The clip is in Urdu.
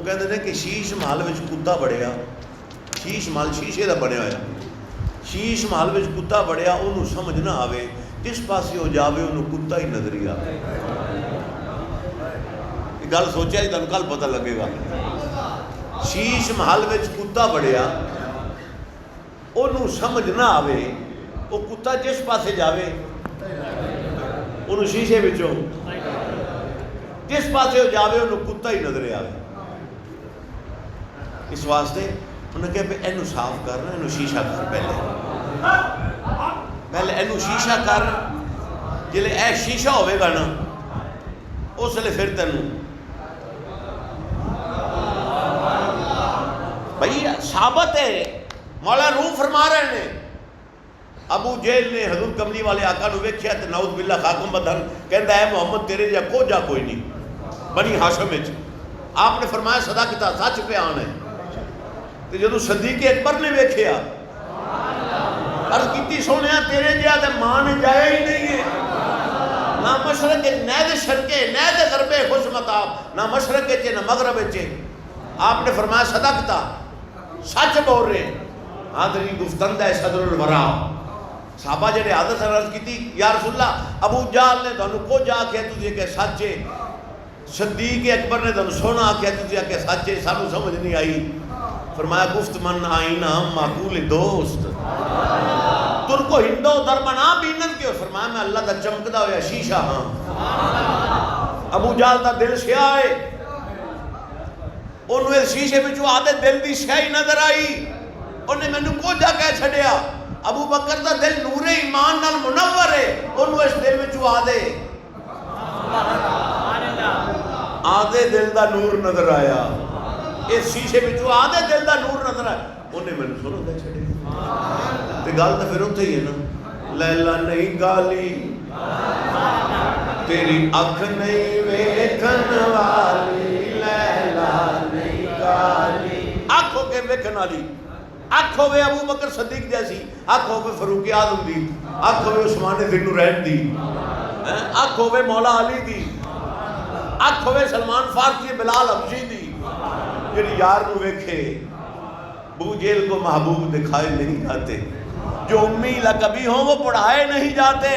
کہتے ہیں کہ شیش محل وچ کتا بڑیا، شیش محل شیشے دا بنیا ہوا، شیش محل وچ کتا بڑیا، انہوں سمجھ نہ آوے، جس پاسے ہو جاوے انہوں کتا ہی نظر ہی آوے۔ یہ گل سوچا ہی تنوں کل پتہ لگے گا۔ شیش محل وچ کتا بڑیا، انہوں سمجھ نہ آوے، وہ کتا جس پاسے جاوے انہوں شیشے بچوں جس پاسے ہو جاوے انہوں کتا ہی نظر آوے۔ اس واسطے انہوں نے کہا کہ اینو صاف کرنا، اینو شیشہ کر پہلے اینو شیشہ کر، جلے اے شیشہ ہوئے گا نا اس لئے پھر تینوں بھئی ثابت ہے۔ مولا روح فرما رہے ہیں ابو جہل نے حضور کملی والے آقا نو ویکھیا تے نعوذ باللہ خاکم بدن کہندا ہے محمد تیرے جا کو جا کوئی نہیں بنی ہاشم وچ۔ آپ نے فرمایا صدقتا سچ بیان ہے۔ تے جدوں صدیق اکبر نے ویکھیا عرض کیتی سونیا تیرے جا تے ماں نے جایا ہی نہیں ہے، نہ مشرق نہ دے شرقے نہ دے غربے خوش متاب، نہ مشرق چے نہ مغرب چے۔ آپ نے فرمایا صدقتا سچ بول رہے ہیں۔ آدری گفتند ہے صدر الورا۔ صحابہ جڑے حضرت عرض کی تھی یا رسول اللہ ابو جہل نے دانو کو جا کے تجھے کہ سچے، صدیق اکبر نے دانو سونا کہ تجھے کہ سچے، سانو سمجھ نہیں آئی۔ فرمایا گفت من آئینہ معقول دوست تر کو ہندو درمنا بینن کیوں؟ فرمایا میں اللہ دا چمکدا ہویا شیشہ ہاں۔ ابو جہل دا دل سیاہ ہے، انہوں اس شیشے بچو آدھے دل دی شاہی نظر آئی، انہیں میں نے کو جا کہہ چھڑیا۔ ابو بکر دا دل نور ایمان نال منور ہے، انہوں اس دل بچو آدھے دل دا نور نظر آیا، اس شیشے بچو آدھے دل دا نور نظر آیا، انہیں میں نے سنو دے چھڑیا۔ تے گال تا پھر ہوتا ہی ہے نا، لیلہ نہیں گالی تیری اکھ نہیں ویکھن والی، لیلہ نہیں گالی، اکھ ہو کے ویکھن والی، اکھ ہوئے ابو بکر صدیق جیسی، اکھ ہوئے فاروق اعظم دی، اکھ ہوئے عثمان ذی النورین دی، اکھ ہوئے مولا علی دی، اکھ ہوئے سلمان فارسی بلال حبشی دی، جنہی یار نو ویکھے ابو جہل کو محبوب دکھائے نہیں جاتے، جو امی لقبی ہوں وہ پڑھائے نہیں جاتے۔